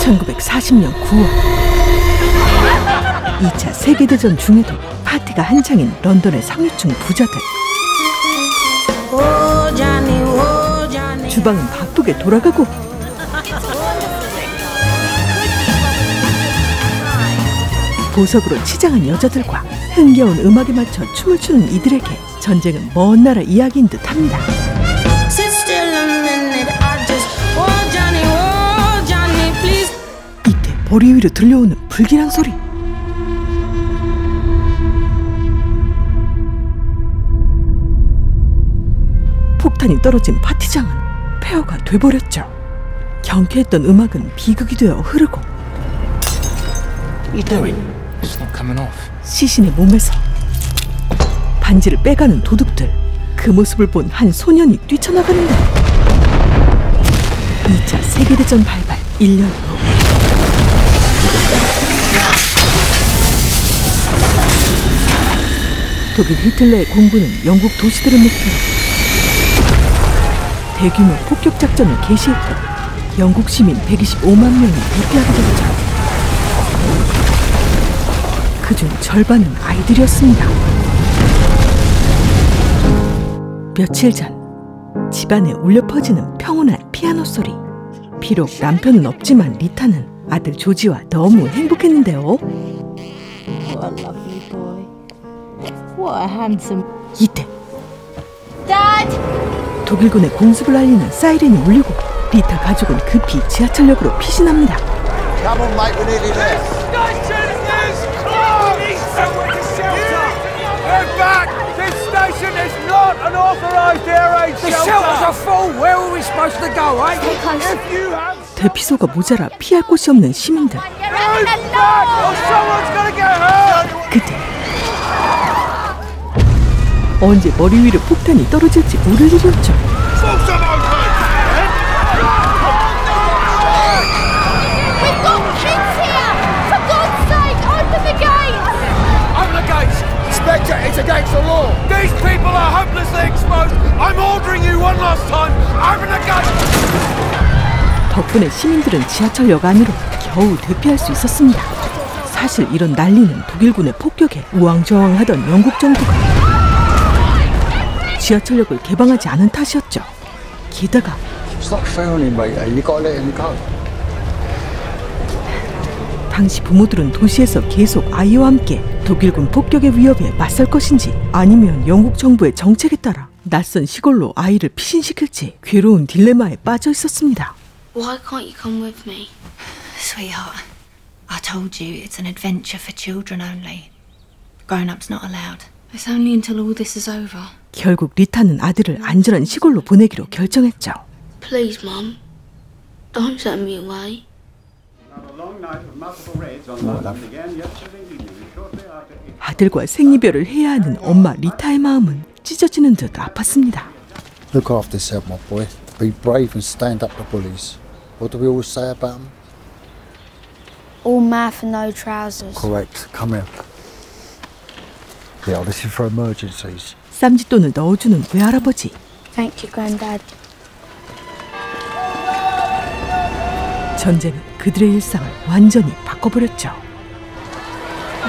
1940년 9월 2차 세계대전 중에도 파티가 한창인 런던의 상류층 부자들. 주방은 바쁘게 돌아가고 보석으로 치장한 여자들과 흥겨운 음악에 맞춰 춤을 추는 이들에게 전쟁은 먼 나라 이야기인 듯합니다. 이때 머리 위로 들려오는 불길한 소리. 폭탄이 떨어진 파티장은 폐허가 돼버렸죠. 경쾌했던 음악은 비극이 되어 흐르고 시신의 몸에서 반지를 빼가는 도둑들. 그 모습을 본 한 소년이 뛰쳐나가는데 2차 세계대전 발발 1년 후 독일 히틀러의 공군은 영국 도시들을 목표로 대규모 폭격 작전을 개시했고 영국 시민 125만 명이 대피하게 됐죠. 그중 절반은 아이들이었습니다. 며칠 전 집안에 울려 퍼지는 평온한 피아노 소리. 비록 남편은 없지만 리타는 아들 조지와 너무 행복했는데요. 이때 독일군의 공습을 알리는 사이렌이 울리고 리타 가족은 급히 지하철역으로 피신합니다. 대피소가 모자라 피할 곳이 없는 시민들. 그때 언제 머리 위로 폭탄이 떨어질지 모를 일이었죠. It's against the law. These people are hopelessly exposed. I'm ordering you one last time. Open the gate. 덕분에 시민들은 지하철역 안으로 겨우 대피할 수 있었습니다. 사실 이런 난리는 독일군의 폭격에 우왕좌왕하던 영국 정부가 지하철역을 개방하지 않은 탓이었죠. 게다가 당시 부모들은 도시에서 계속 아이와 함께 독일군 폭격의 위협에 맞설 것인지 아니면 영국 정부의 정책에 따라 낯선 시골로 아이를 피신시킬지 괴로운 딜레마에 빠져 있었습니다. Why can't you come with me? Sweetheart, I told you it's an adventure for children only. Grown-ups not allowed. It's only until all this is over. 결국 리타는 아들을 안전한 시골로 보내기로 결정했죠. Please, Mum. Don't send me away. 아들과 생이별을 해야 하는 엄마 리타의 마음은 찢어지는 듯 아팠습니다. Look after yourself, my boy. Be brave and stand up to bullies. What do we always say about them? All math and no trousers. Correct. Come here. Yeah, this is for emergencies. 쌈짓돈을 넣어주는 외할아버지. Thank you, Granddad. 전쟁은 그들의 일상을 완전히 바꿔버렸죠.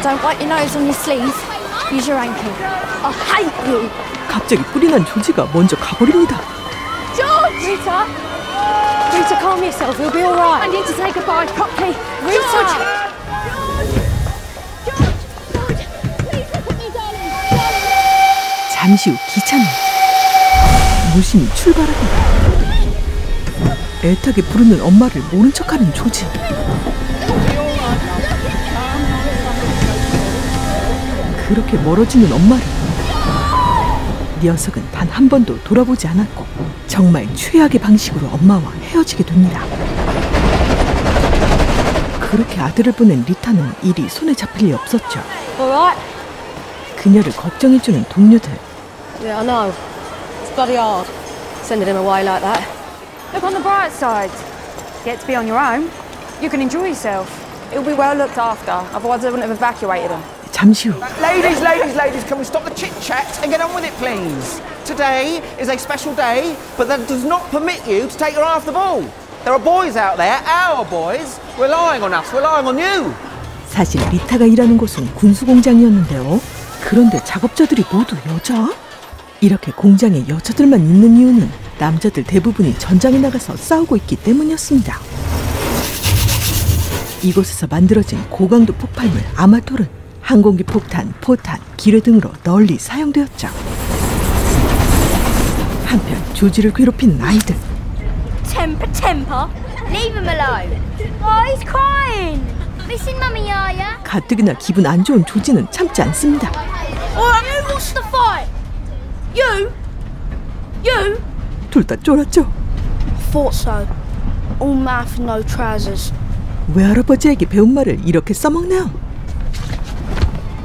Don't wipe your nose on your sleeve. Use your ankle. I hate you. 갑자기 뿔이 난 조지가 먼저 가버립니다. George! Rita! Rita, calm yourself. You'll be all right. I need to say goodbye properly. Rita! George! George! Please look at me, darling. 잠시 후 기차는 무심히 출발합니다. 애타게 부르는 엄마를 모른 척하는 조지. 그렇게 멀어지는 엄마를 녀석은 단 한 번도 돌아보지 않았고 정말 최악의 방식으로 엄마와 헤어지게 됩니다. 그렇게 아들을 보낸 리타는 일이 손에 잡힐 리 없었죠. 그녀를 걱정해주는 동료들. Yeah, I know. It's bloody hard. Sending him away like that. Look on the bright side. You get to be on your own. You can enjoy yourself. He'll be well looked after. Otherwise, they wouldn't have evacuated him. 잠시 후 Ladies, can we stop the chit-chat and get on with it, please? Today is a special day, but that does not permit you to take your eye off the ball. There are boys out there, our boys, relying on us, relying on you. 사실 리타가 일하는 곳은 군수공장이었는데요. 그런데 작업자들이 모두 여자? 이렇게 공장에 여자들만 있는 이유는 남자들 대부분이 전장에 나가서 싸우고 있기 때문이었습니다. 이곳에서 만들어진 고강도 폭발물 아마톨은 항공기 폭탄, 포탄, 기뢰 등으로 널리 사용되었죠. 한편 조지를 괴롭히는 아이들. Temper. Leave him alone. Oh, he's crying. Missing mummy, are ya? 가뜩이나 기분 안 좋은 조지는 참지 않습니다. Alright, who wants to fight? You? 둘 다 쫄았죠. Thought so. All mouth, no trousers. 외할아버지에게 배운 말을 이렇게 써먹네요.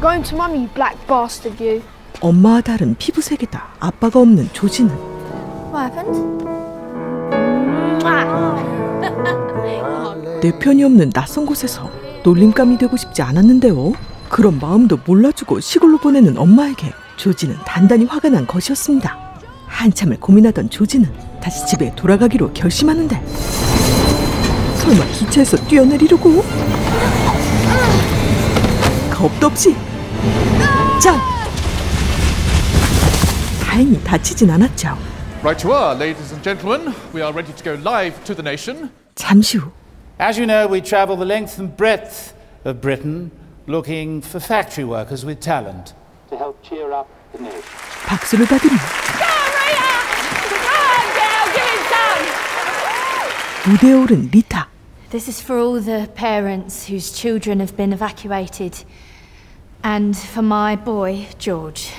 Going to mummy, you black bastard, you. 엄마와 다른 피부색이다. 아빠가 없는 조지는. What happened? 내 편이 없는 낯선 곳에서 놀림감이 되고 싶지 않았는데요. 그런 마음도 몰라주고 시골로 보내는 엄마에게 조지는 단단히 화가 난 것이었습니다. 한참을 고민하던 조지는 다시 집에 돌아가기로 결심하는데 설마 기차에서 뛰어내리려고? 겁도 없이 짠! 다행히 다치진 않았죠. Right you are, ladies and gentlemen. We are ready to go live to the nation. 잠시 후 As you know, we travel the length and breadth of Britain looking for factory workers with talent to help cheer up the nation. 박수를 받으며 무대에 오른 리타. This is for all the parents whose children have been evacuated, and for my boy, George.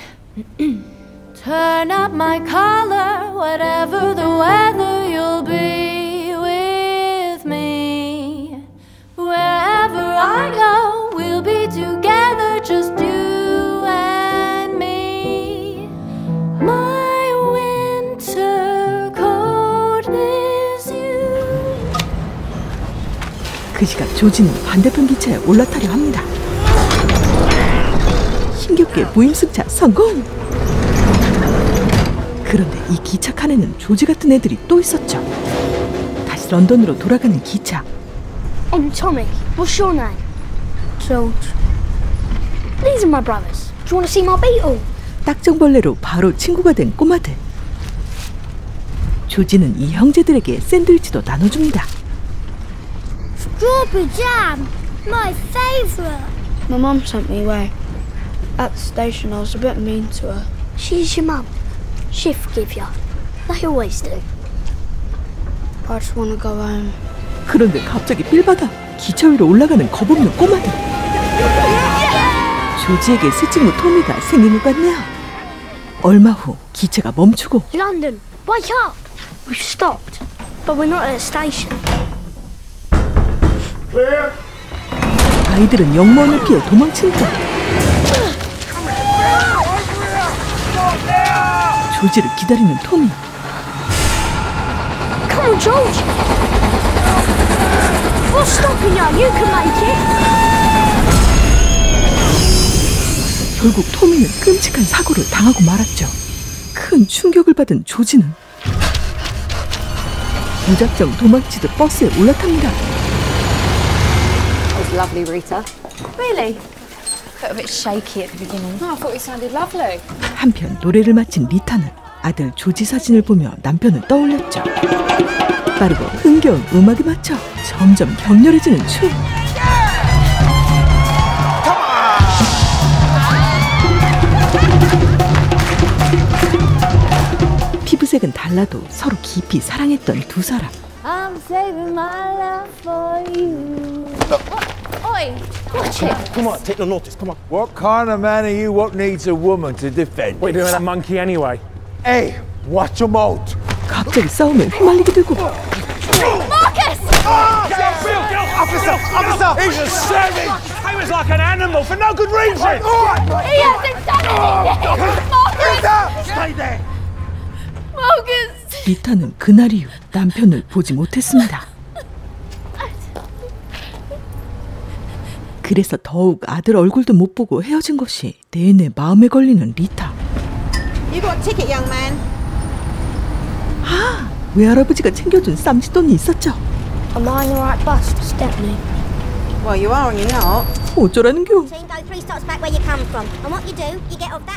Turn up my collar, whatever the weather, you'll be with me. Wherever I go, we'll be together, just you and me. My winter coat is you. 그 시각 조지는 반대편 기차에 올라타려 합니다. 힘겹게 무임승차 성공! 그런데 이 기차 칸에는 조지 같은 애들이 또 있었죠. 다시 런던으로 돌아가는 기차. Tommy, what's your name? George. These are my brothers. Do you want to see my beetle? 딱정벌레로 바로 친구가 된 꼬마들. 조지는 이 형제들에게 샌드위치도 나눠줍니다. Strawberry jam, my favourite. My mum sent me away. At the station, I was a bit mean to her. She's your mum. She'll forgive you. They always do. I just want to go home. 그런데 갑자기 삘받아 기차 위로 올라가는 겁없는 꼬마들. 조지에게 새친구 토미가 생긴 것 같네요. 얼마 후 기차가 멈추고 London, wake up. We've stopped, but we're not at a station. 아이들은 역무원을 피해 도망치니까 조지를 기다리는 토미. Come on, George. What's stopping you? You can make it. 결국 토미는 끔찍한 사고를 당하고 말았죠. 큰 충격을 받은 조지는 무작정 도망치듯 버스에 올라탑니다. That was lovely, Rita. Really? Got a bit shaky at the beginning. Oh, I thought you sounded lovely. 한편 노래를 마친 리타는 아들 조지 사진을 보며 남편을 떠올렸죠. 빠르고 흥겨운 음악에 맞춰 점점 격렬해지는 춤. 피부색은 달라도 서로 깊이 사랑했던 두 사람. I'm saving my life for you. Oi, watch it. Come on, take the notice, come on. What kind of man are you what needs a woman to defend? What are you doing with that monkey anyway? Hey, watch your mouth. 갑자기 싸움에 휘말리게 되고 Marcus! Officer! He's a savage! He was like an animal for no good reason! He hasn't done anything! Marcus! Stay there! Marcus! 리타는 그날 이후 남편을 보지 못했습니다. 그래서 더욱 아들 얼굴도 못 보고 헤어진 것이 내내 마음에 걸리는 리타. You got a ticket, young man. 아, 외할아버지가 챙겨준 쌈짓돈이 있었죠. Am I on the right bus to Stepney? Well, you are and you're not. 어쩌라는겨?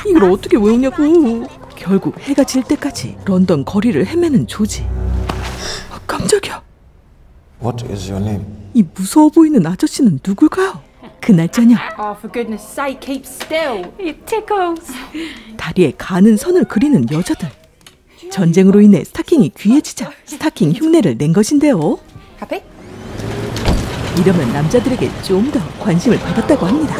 이걸 어떻게 외우냐고. 결국 해가 질 때까지 런던 거리를 헤매는 조지. 깜짝이야. What is your name? 이 무서워 보이는 아저씨는 누굴까요? 그날 저녁. Oh, for goodness sake, keep still. It tickles. 다리에 가는 선을 그리는 여자들. 전쟁으로 인해 스타킹이 귀해지자 스타킹 흉내를 낸 것인데요. Happy? 이러면 남자들에게 좀 더 관심을 받았다고 합니다.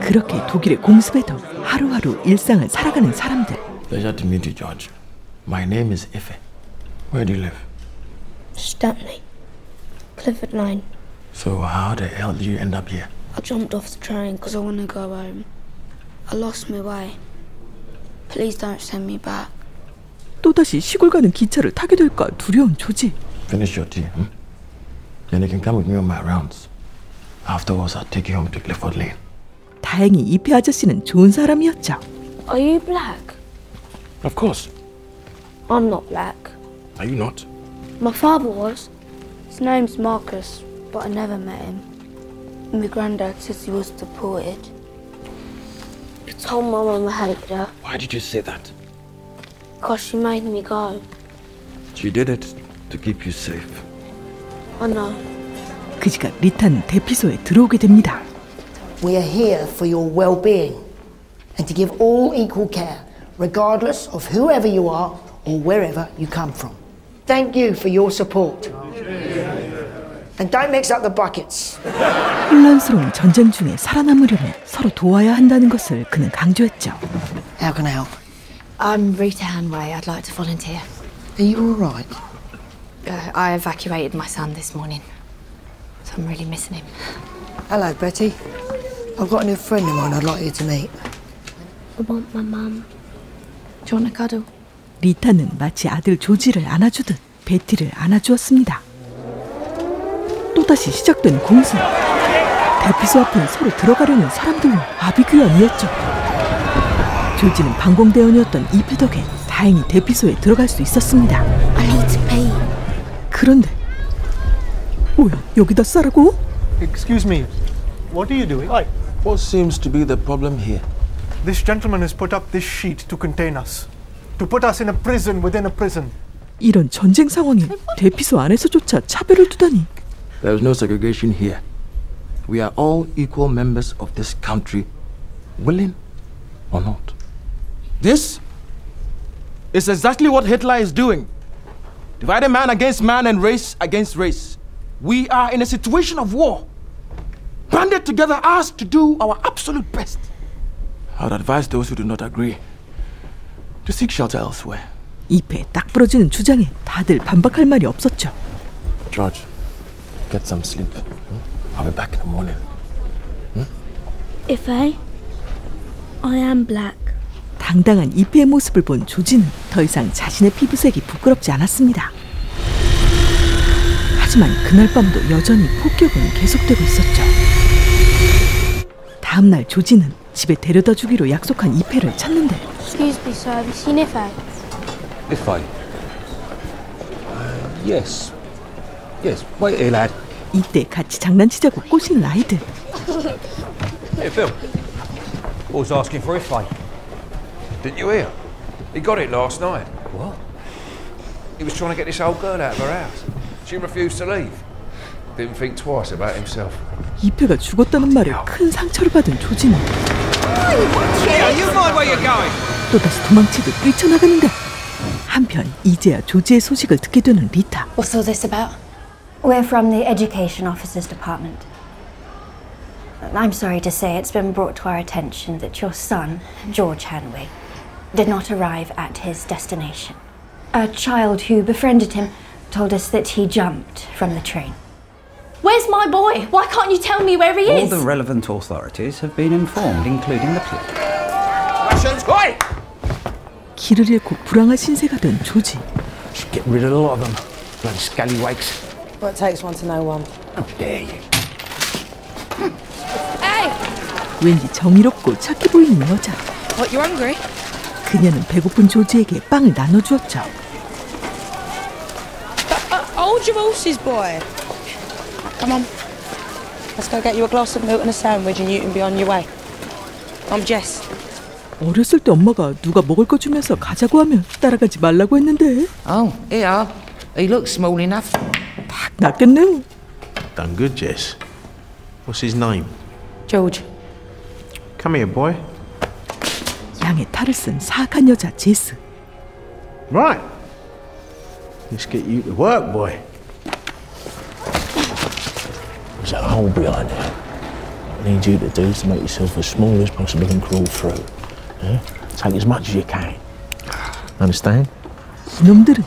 그렇게 독일의 공습에도 하루하루 일상을 살아가는 사람들. Pleasure to meet you, George. My name is Ife. Where do you live? Stepney. Clifford Line. So how the hell did you end up here? I jumped off the train because I want to go home. I lost my way. Please don't send me back. 또다시 시골 가는 기차를 타게 될까 두려운 조지. Finish your tea, Then you can come with me on my rounds. Afterwards, I'll take you home to Clifford Lane. 다행히 이페 아저씨는 좋은 사람이었죠. Are you black? Of course. I'm not black. Are you not? My father was. His name's Marcus, but I never met him. My granddad says he was deported. I told my mum I hated her. Why did you say that? Because she made me go. She did it to keep you safe. I know. 그 시각 리타는 대피소에 들어오게 됩니다. We are here for your well-being and to give all equal care, regardless of whoever you are or wherever you come from. Thank you for your support. And don't mix up the buckets. 혼란스러운 전쟁 중에 살아남으려면 서로 도와야 한다는 것을 그는 강조했죠. How can I help? I'm Rita Hanway. I'd like to volunteer. Are you all right? I evacuated my son this morning, so I'm really missing him. Hello, Betty. I've got a new friend of mine I'd like you to meet. I want my mum. Do you want a cuddle? 리타는 마치 아들 조지를 안아주듯 베티를 안아주었습니다. 또다시 시작된 공습. 대피소 앞은 서로 들어가려는 사람들로 아비규환이었죠. 조지는 방공대원이었던 이페 덕에 다행히 대피소에 들어갈 수 있었습니다. I need to pee. 그런데 뭐야, 여기다 싸라고? Excuse me, what are you doing? What seems to be the problem here? This gentleman has put up this sheet to contain us. To put us in a prison within a prison. 이런 전쟁 상황에 대피소 안에서조차 차별을 두다니. There is no segregation here. We are all equal members of this country, willing or not. This is exactly what Hitler is doing. Dividing man against man and race against race. We are in a situation of war. Banded together, asked to do our absolute best. I'd advise those who do not agree to seek shelter elsewhere. 이페 딱 부러지는 주장에 다들 반박할 말이 없었죠. George, get some sleep. I'll be back in the morning. Ife, I am black. 당당한 이페의 모습을 본 조지는 더 이상 자신의 피부색이 부끄럽지 않았습니다. 하지만 그날 밤도 여전히 폭격은 계속되고 있었죠. 다음날 조지는 집에 데려다 주기로 약속한 이페를 찾는데. Excuse me, sir. Have you seen Ife? Ife? Yes. Yes. Wait here, lad. 이때 같이 장난치자고 꼬시는 아이들. Hey, Phil. I was asking for Ife. Didn't you hear? He got it last night. What? He was trying to get this old girl out of her house. She refused to leave. Didn't think twice about himself. 이페가 죽었다는 말에 큰 상처를 받은 조지는 또다시 도망치듯 뛰쳐나가는데, 한편 이제야 조지의 소식을 듣게 되는 리타. What's all this about? We're from the Education Officers Department. I'm sorry to say it's been brought to our attention that your son, George Hanway, did not arrive at his destination. A child who befriended him told us that he jumped from the train. Where's my boy? Why can't you tell me where he is? All the relevant authorities have been informed, including the police. Russians, oi! 길을 잃고 불황한 신세가 된 조지. Get rid of a lot of them. Bloody scallywags. Well, it takes one to know one. How dare you? Hey! 왠지 정의롭고 착해 보이는 여자. What, you hungry? 그녀는 배고픈 조지에게 빵을 나눠주었죠. Hold your horses, boy. Come on. Let's go get you a glass of milk and a sandwich and you can be on your way. I'm Jess. 어렸을 때 엄마가 누가 먹을 거 주면서 가자고 하면 따라가지 말라고 했는데. Oh, here. He looks small enough. 딱 낫겠네요. Done good, Jess. What's his name? George. Come here, boy. 양의 탈을 쓴 사악한 여자 제스. Right. Let's get you to work, boy. There's a hole behind there. What I need you to do is to make yourself as small as possible and crawl through. Yeah? Take as much as you can. Understand? 이놈들은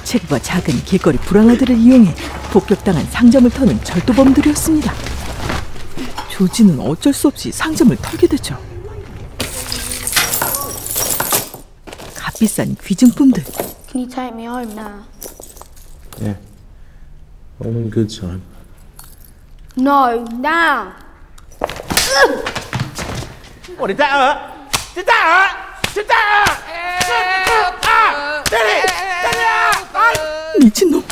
체구가 작은 길거리 불황아들을 이용해 폭격당한 상점을 터는 절도범들이었습니다. 조지는 어쩔 수 없이 상점을 털게 되죠. 값비싼 귀중품들. Can you take me home now? Yeah. All in good time. No, now! What, did that hurt? Did that hurt? Did that hurt? Did it? 미친놈.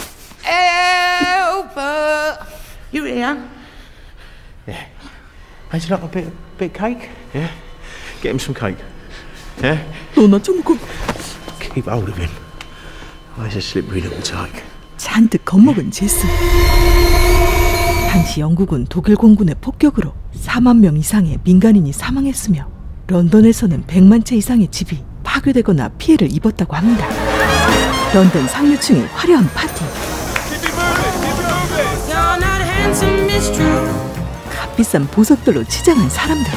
Help! You here? Yeah. Would you like a bit of cake? Yeah. Get him some cake. Yeah. 너나 좀 먹어. Keep hold of him. Oh, he's a slippery little tyke. 잔뜩 겁먹은 제스. 당시 영국은 독일 공군의 폭격으로 4만 명 이상의 민간인이 사망했으며 런던에서는 100만 채 이상의 집이 파괴되거나 피해를 입었다고 합니다. 런던 상류층의 화려한 파티. 값비싼 보석들로 치장한 사람들.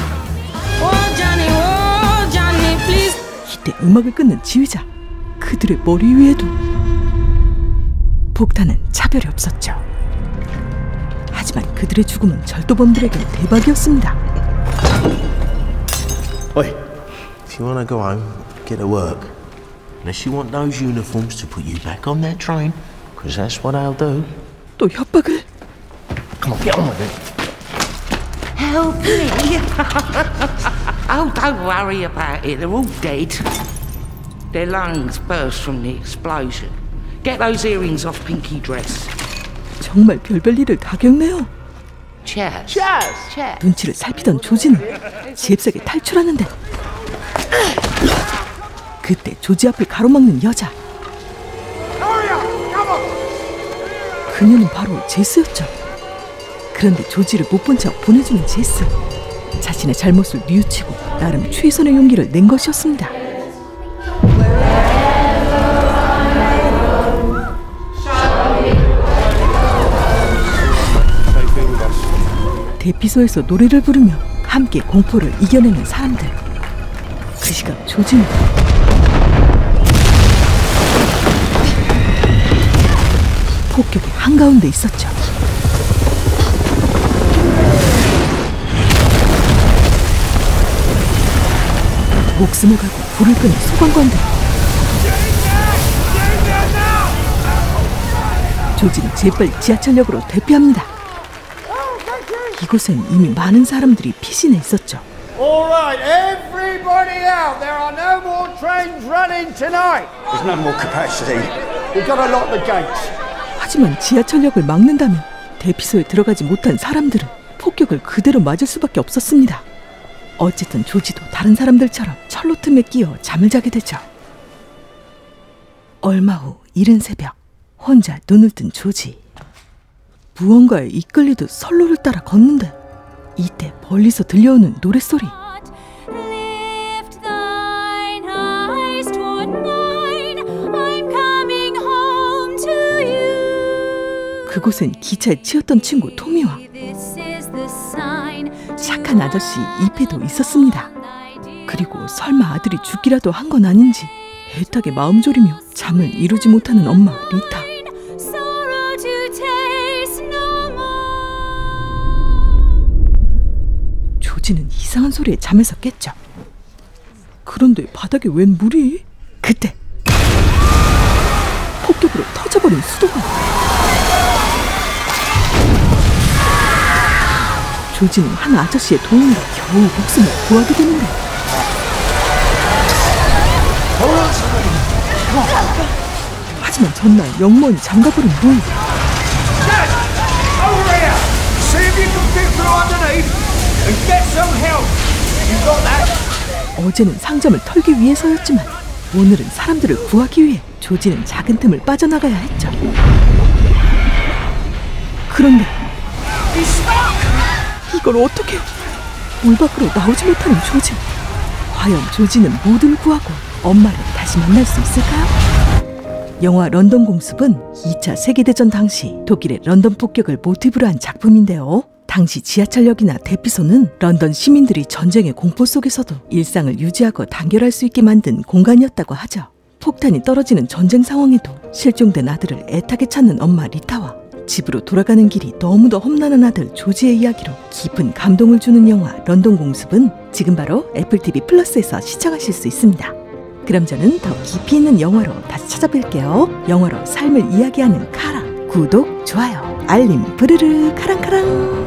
이때 음악을 끊는 지휘자. 그들의 머리 위에도 폭탄은 차별이 없었죠. 하지만 그들의 죽음은 절도범들에겐 대박이었습니다. Oi, if you want to go home, get to work. Unless you want those uniforms to put you back on that train, because that's what I'll do. 또 협박을. Come on, get on with it. Help me! Oh, don't worry about it. They're all dead. Their lungs burst from the explosion. Get those earrings off Pinky dress. 정말 별별 일을 다 겪네요. Cheers. 눈치를 살피던 조지는 잽싸게 탈출하는데 그때 조지 앞을 가로막는 여자. 그녀는 바로 제스였죠. 그런데 조지를 못 본 척 보내주는 제스. 자신의 잘못을 뉘우치고 나름 최선의 용기를 낸 것이었습니다. 대피소에서 노래를 부르며 함께 공포를 이겨내는 사람들. 그 시각 조지는 폭격의 한가운데 있었죠. 목숨을 걸고 불을 끄는 소방관들. 조지는 재빨리 지하철역으로 대피합니다. 이곳엔 이미 많은 사람들이 피신해 있었죠. All right, everybody out. There are no more trains running tonight. There's no more capacity. We've got to lock the gates. 하지만 지하철역을 막는다면 대피소에 들어가지 못한 사람들은 폭격을 그대로 맞을 수밖에 없었습니다. 어쨌든 조지도 다른 사람들처럼 철로 틈에 끼어 잠을 자게 되죠. 얼마 후 이른 새벽 혼자 눈을 뜬 조지. 무언가에 이끌리듯 선로를 따라 걷는데 이때 멀리서 들려오는 노랫소리. 그곳엔 기차에 치였던 친구 토미와 착한 아저씨 이페도 있었습니다. 그리고 설마 아들이 죽기라도 한 건 아닌지 애타게 마음 졸이며 잠을 이루지 못하는 엄마 리타. 조지는 이상한 소리에 잠에서 깼죠. 그런데 바닥에 웬 물이? 그때 폭격으로 터져버린 수도가. 조지는 한 아저씨의 도움으로 겨우 목숨을 구하게 되는데 하지만 전날 영무원이 잠가버린 루이. Dad! Over here! See if you can fit through underneath and get some help. You got that? 어제는 상점을 털기 위해서였지만 오늘은 사람들을 구하기 위해 조지는 작은 틈을 빠져나가야 했죠. 그런데 이걸 어떻게 물 밖으로 나오지 못하는 조지. 과연 조지는 뭐든 구하고 엄마를 다시 만날 수 있을까요? 영화 런던 공습은 2차 세계대전 당시 독일의 런던 폭격을 모티브로 한 작품인데요. 당시 지하철역이나 대피소는 런던 시민들이 전쟁의 공포 속에서도 일상을 유지하고 단결할 수 있게 만든 공간이었다고 하죠. 폭탄이 떨어지는 전쟁 상황에도 실종된 아들을 애타게 찾는 엄마 리타와 집으로 돌아가는 길이 너무도 험난한 아들 조지의 이야기로 깊은 감동을 주는 영화 런던 공습은 지금 바로 애플 TV 플러스에서 시청하실 수 있습니다. 그럼 저는 더 깊이 있는 영화로 다시 찾아뵐게요. 영화로 삶을 이야기하는 카라. 구독, 좋아요, 알림, 부르르 카랑카랑.